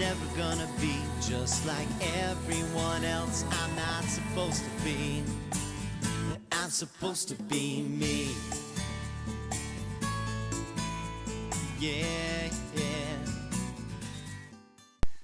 never gonna be just like everyone else. I'm not supposed to be. I'm supposed to be me. Yeah, yeah.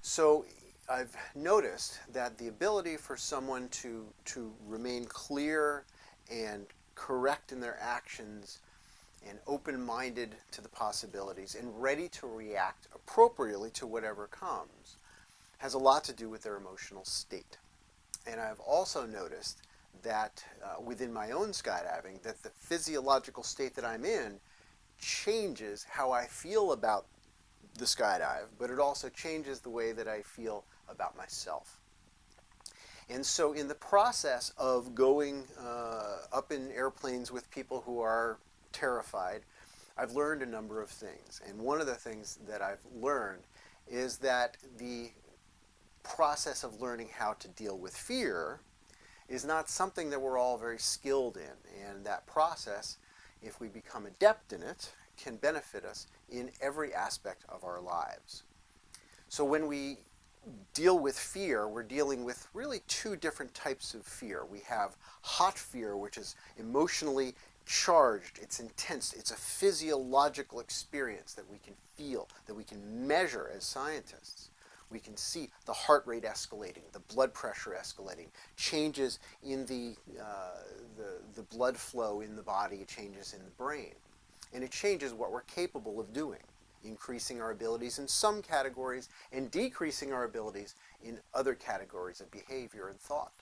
So I've noticed that the ability for someone to remain clear and correct in their actions and open-minded to the possibilities and ready to react appropriately to whatever comes has a lot to do with their emotional state. And I've also noticed that within my own skydiving, that the physiological state that I'm in changes how I feel about the skydive, but it also changes the way that I feel about myself. And so in the process of going up in airplanes with people who are terrified, I've learned a number of things. And one of the things that I've learned is that the process of learning how to deal with fear is not something that we're all very skilled in. And that process, if we become adept in it, can benefit us in every aspect of our lives. So when we deal with fear, we're dealing with really two different types of fear. We have hot fear, which is emotionally charged, it's intense, it's a physiological experience that we can feel, that we can measure as scientists. We can see the heart rate escalating, the blood pressure escalating, changes in the blood flow in the body, changes in the brain. And it changes what we're capable of doing, increasing our abilities in some categories and decreasing our abilities in other categories of behavior and thought.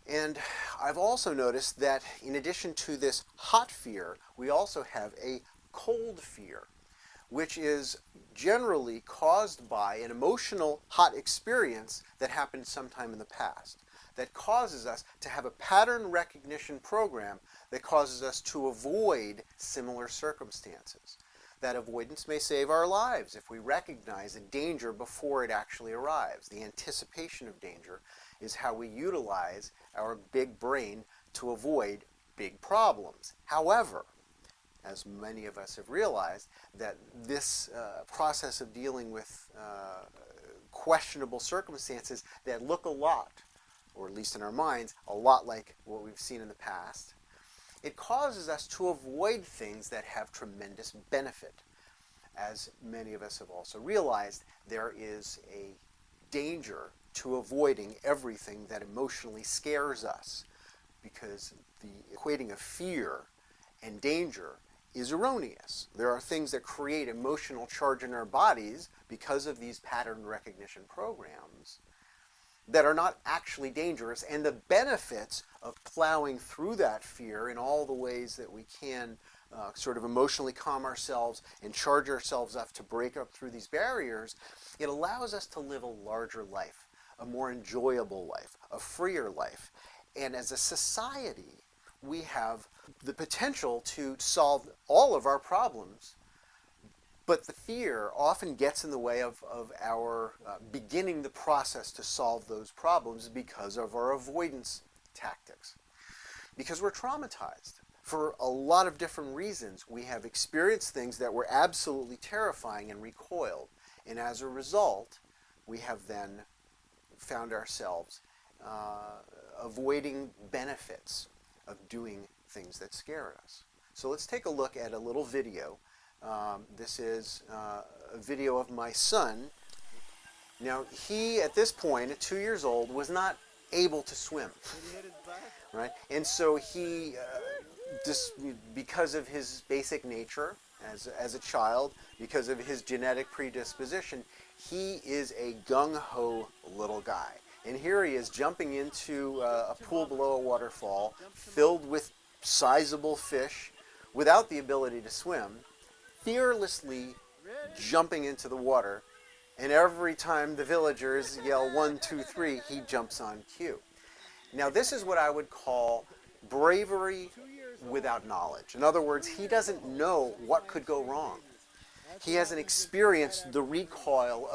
And I've also noticed that in addition to this hot fear, we also have a cold fear, which is generally caused by an emotional hot experience that happened sometime in the past, that causes us to have a pattern recognition program that causes us to avoid similar circumstances. That avoidance may save our lives if we recognize a danger before it actually arrives. The anticipation of danger is how we utilize our big brain to avoid big problems. However, as many of us have realized, that this process of dealing with questionable circumstances that look a lot, or at least in our minds, a lot like what we've seen in the past, it causes us to avoid things that have tremendous benefit. As many of us have also realized, there is a danger to avoiding everything that emotionally scares us, because the equating of fear and danger is erroneous. There are things that create emotional charge in our bodies because of these pattern recognition programs that are not actually dangerous, and the benefits of plowing through that fear in all the ways that we can sort of emotionally calm ourselves and charge ourselves up to break up through these barriers, it allows us to live a larger life, a more enjoyable life, a freer life. And as a society, we have the potential to solve all of our problems, but the fear often gets in the way of our beginning the process to solve those problems because of our avoidance tactics. Because we're traumatized. For a lot of different reasons, we have experienced things that were absolutely terrifying and recoiled. And as a result, we have then found ourselves avoiding benefits of doing things that scare us. So let's take a look at a little video. This is a video of my son. Now, he, at this point, at 2 years old, was not able to swim. Right? And so he, just because of his basic nature as a child, because of his genetic predisposition, he is a gung-ho little guy. And here he is jumping into a pool below a waterfall filled with sizable fish without the ability to swim, fearlessly jumping into the water, and every time the villagers yell 1, 2, 3, he jumps on cue. Now this is what I would call bravery without knowledge. In other words, he doesn't know what could go wrong. He hasn't experienced the recoil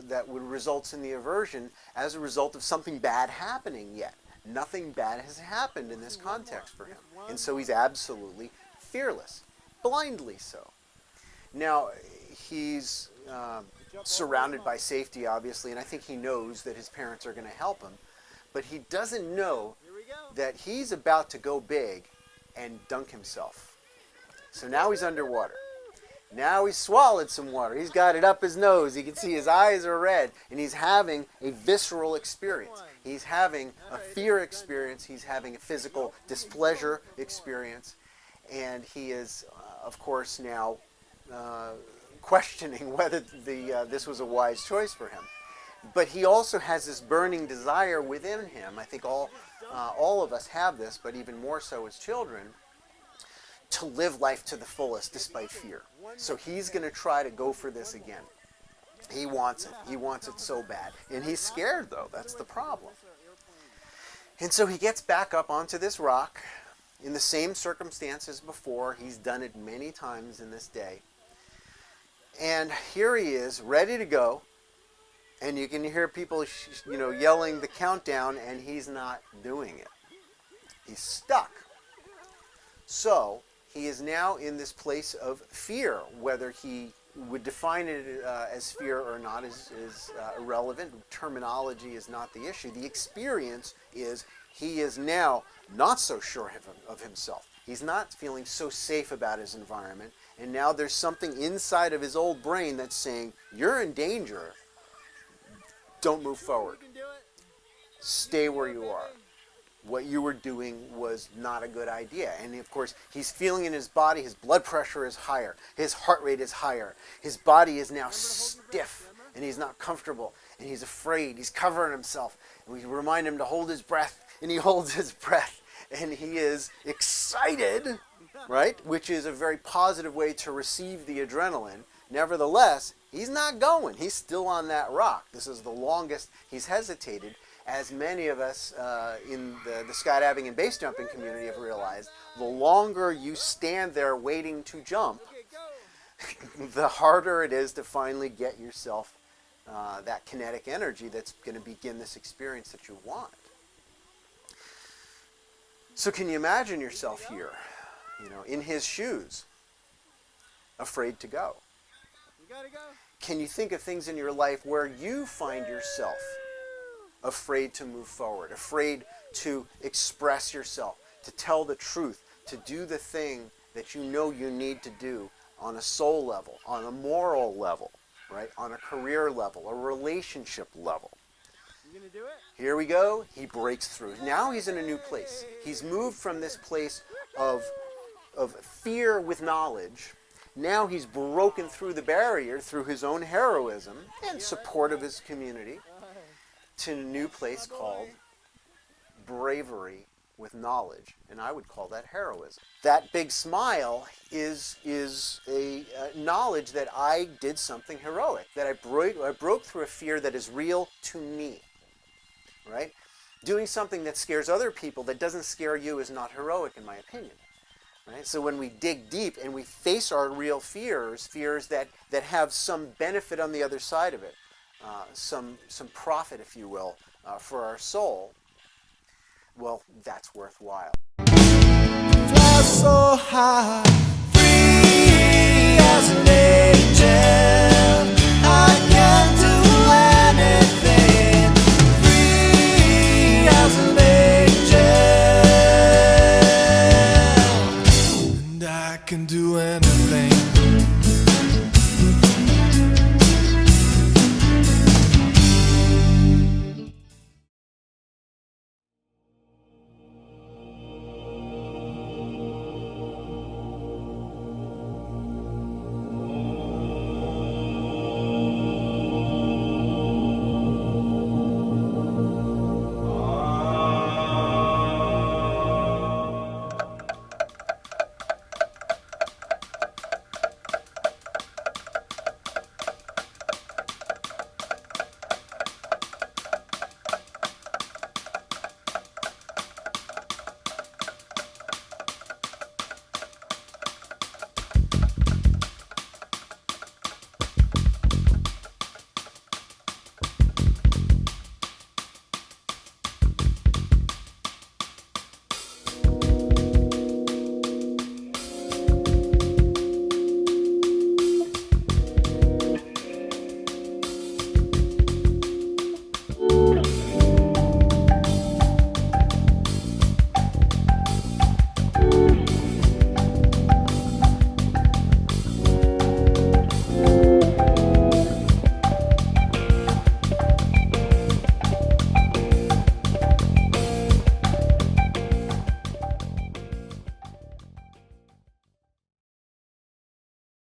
that would result in the aversion as a result of something bad happening yet. Nothing bad has happened in this context for him. And so he's absolutely fearless, blindly so. Now, he's surrounded by safety, obviously, and I think he knows that his parents are going to help him. But he doesn't know that he's about to go big and dunk himself. So now he's underwater. Now he's swallowed some water. He's got it up his nose. You can see his eyes are red. And he's having a visceral experience. He's having a fear experience. He's having a physical displeasure experience. And he is, of course, now questioning whether this was a wise choice for him. But he also has this burning desire within him. I think all of us have this, but even more so as children, to live life to the fullest despite fear. So he's going to try to go for this again. He wants it. He wants it so bad. And he's scared, though. That's the problem. And so he gets back up onto this rock in the same circumstances before. He's done it many times in this day. And here he is, ready to go. And you can hear people, yelling the countdown, and he's not doing it. He's stuck. So he is now in this place of fear. Whether he would define it as fear or not is irrelevant. Terminology is not the issue. The experience is he is now not so sure of himself. He's not feeling so safe about his environment. And now there's something inside of his old brain that's saying, you're in danger. Don't move forward. Stay where you are. What you were doing was not a good idea. And of course, he's feeling in his body, his blood pressure is higher. His heart rate is higher. His body is now stiff and he's not comfortable. And he's afraid. He's covering himself. And we remind him to hold his breath. And he holds his breath. And he is excited, right? Which is a very positive way to receive the adrenaline. Nevertheless, he's not going. He's still on that rock. This is the longest he's hesitated. As many of us in the skydiving and base jumping community have realized, the longer you stand there waiting to jump, the harder it is to finally get yourself that kinetic energy that's going to begin this experience that you want. So can you imagine yourself here, in his shoes, afraid to go? Can you think of things in your life where you find yourself afraid to move forward, afraid to express yourself, to tell the truth, to do the thing that you know you need to do on a soul level, on a moral level, right? On a career level, a relationship level? You gonna do it? Here we go. He breaks through. Now he's in a new place. He's moved from this place of fear with knowledge. Now he's broken through the barrier through his own heroism and support of his community to a new place called bravery with knowledge. And I would call that heroism. That big smile is a knowledge that I did something heroic, that I broke through a fear that is real to me, right? Doing something that scares other people that doesn't scare you is not heroic, in my opinion. Right? So when we dig deep and we face our real fears that have some benefit on the other side of it, some profit, if you will, for our soul, well, that's worthwhile. Fly so high, free as an